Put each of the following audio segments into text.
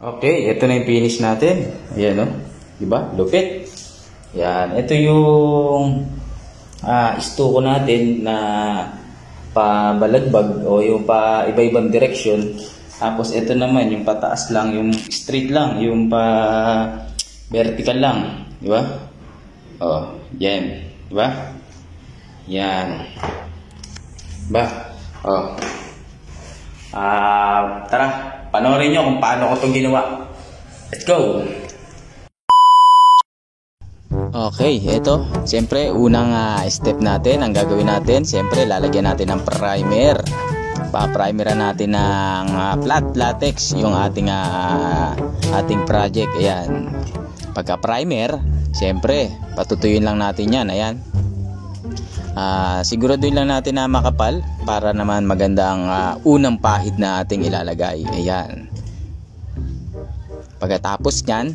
Okay, ito na yung finish natin. Ayan, no? Diba? Lupit. Yan. Ito yung istuko natin na pabalagbag o yung pa iba-ibang direction. Tapos ito naman yung pataas lang, yung straight lang, yung pa vertical lang. Diba? Oh, yan. Diba? Yan. Diba? Oh. Tara, panoorin nyo kung paano ko itong ginawa. Let's go! Okay, ito. Siyempre, unang step natin, ang gagawin natin, siyempre, lalagyan natin ng primer. Pa-primeran natin ng flat latex yung ating project. Ayan. Pagka-primer, siyempre, patutuyuin lang natin yan. Ayan. Siguraduhin lang natin na makapal para naman maganda ang unang pahid na ating ilalagay. Ayan. Pagkatapos nyan,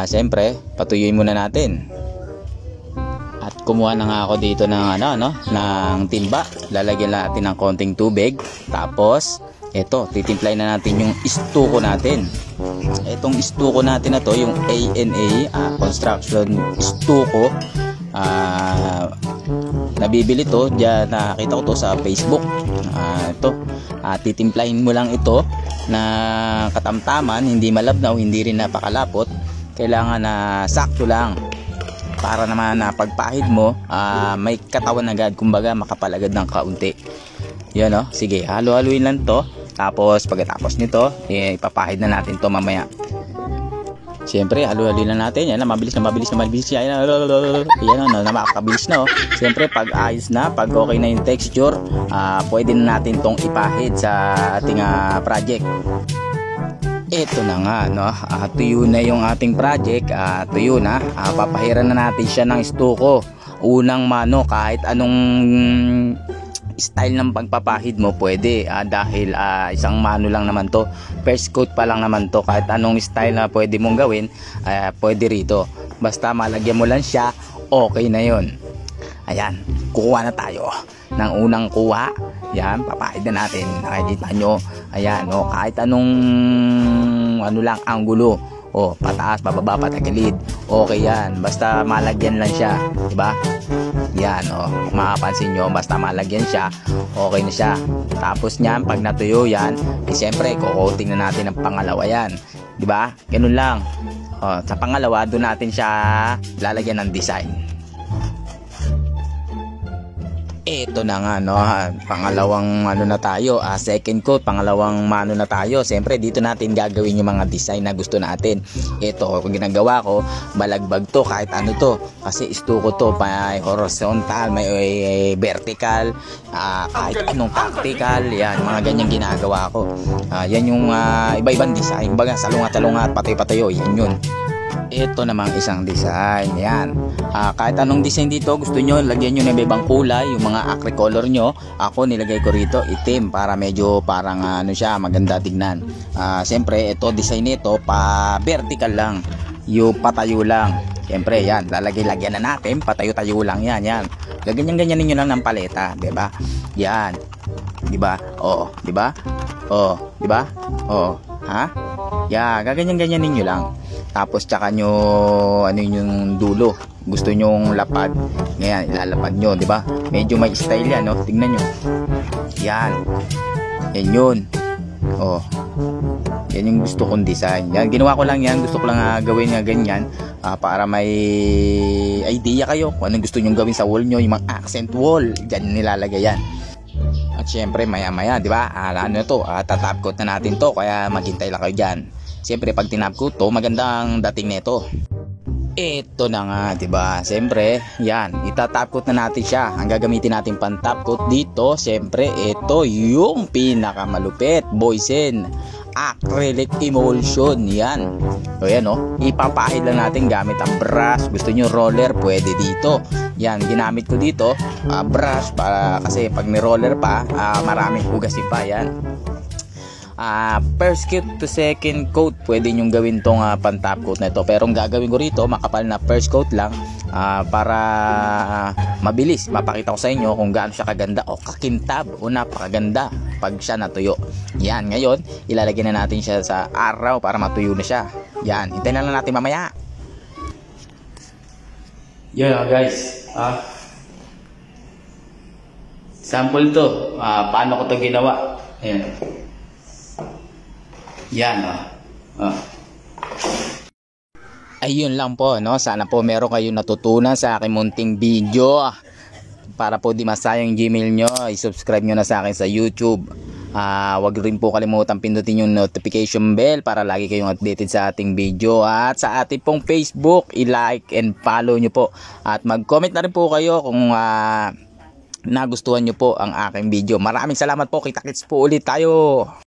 siyempre patuyuin muna natin. At kumuha na nga ako dito ng ng timba. Lalagyan natin ng konting tubig. Tapos ito, titimplay na natin yung istuko natin. Itong istuko natin na to, yung ANA, construction istuko. Nabibili to diyan, nakita ko to sa Facebook. Ito, titimplahin mo lang ito na katamtaman, hindi malabnaw, hindi rin napakalapot. Kailangan na sakto lang para naman na pagpahid mo may katawan agad, kumbaga makapal agad ng kaunti. Yan, no? Sige, halo-haluin lang to. Tapos pagkatapos nito, ipapahid na natin to mamaya. Siyempre, halo-halo na natin. Yan na, mabilis. Yan na, makakabilis na. Siyempre, pag ayos na, pag okay na yung texture, pwede na natin tong ipahid sa ating project. Ito na nga, no? Tuyo na yung ating project. Tuyo na. Papahiran na natin siya ng istuko. Unang mano, kahit anong style ng pagpapahid mo pwede, dahil isang mano lang naman to, first coat pa lang naman to. Kahit anong style na pwede mong gawin, pwede rito, basta malagyan mo lang siya, okay na yon. Ayan, kukuha na tayo ng unang kuha. Yan, papahid na natin. Nakikita nyo, ayan, kahit anong lang anggulo, pataas, bababa, patagilid, okay yan, basta malagyan lang siya, diba? Yan, makapansin nyo, basta malagyan siya, okay na siya. Tapos nyan, pag natuyo yan, siyempre kukoting na natin ang pangalawa yan, diba? Ganun lang. Sa pangalawa, doon natin siya lalagyan ng design. Ito na nga, pangalawang na tayo, second coat, pangalawang mano na tayo. Siyempre dito natin gagawin yung mga design na gusto natin. Ito, kung ginagawa ko, balagbag to, kahit ano to, kasi istuko to, may horizontal, may vertical, kahit anong tactical. Yan, mga ganyan ginagawa ko. Yan yung iba-ibang design, baga salungat-salungat, patay-patayo, yan yun. Ito namang isang design. Yan, kahit anong design dito gusto nyo, lagyan nyo ng ibang kulay, yung mga acrylic color nyo. Ako nilagay ko rito itim para medyo parang siya, maganda tignan. Siyempre ito, design nito pa vertical lang, yung patayo lang. Siyempre yan, lalagyan na natin, patayo-tayo lang yan. Ganyan ninyo lang ng paleta, diba? Yan, diba? Diba? Diba? Gaganyan ninyo lang. Tapos tsaka nyo yung dulo, gusto nyong lapad, ngayon ilalapad nyo, diba? Medyo may style yan, tignan nyo. Yan yun. Yan yung gusto kong design. Yan, ginawa ko lang yan, gusto ko lang gawin nga ganyan, para may idea kayo kung anong gusto nyong gawin sa wall nyo, yung mga accent wall, dyan nilalagay yan. At syempre maya maya, diba, tatap coat na natin to, kaya maghintay lang kayo dyan. Siyempre pag tinap ko to, magandang dating nito. Ito na nga, diba? Siyempre, yan, itatap coat na natin siya. Ang gagamitin natin pang top coat dito, siyempre, ito yung pinakamalupit, Boysen acrylic emulsion. Yan. So yan, ipapahid lang natin gamit ang brush. Gusto nyo roller, pwede dito. Yan, ginamit ko dito brush, para kasi pag ni roller pa, maraming hugasin pa. Yan. First coat to second coat, pwede nyong gawin tong pang-top coat na ito. Pero ang gagawin ko rito, makapal na first coat lang, para mabilis mapakita ko sa inyo kung gaano siya kaganda o kakintab o napakaganda. pag siya natuyo. Yan, ngayon ilalagay na natin siya sa araw para matuyo na siya. Yan, hintayin na lang natin mamaya. Yun guys, sample to, paano ko to ginawa. Ayan. Yan Ayun lang po, no? Sana po meron kayong natutunan sa aking munting video. Para po di masayang Gmail nyo, i-subscribe nyo na sa akin sa YouTube. Wag rin po kalimutan pindutin yung notification bell para lagi kayong updated sa ating video. At sa ating pong Facebook, i-like and follow nyo po. At mag-comment na rin po kayo kung nagustuhan nyo po ang aking video. Maraming salamat po. Kita-kits po ulit tayo.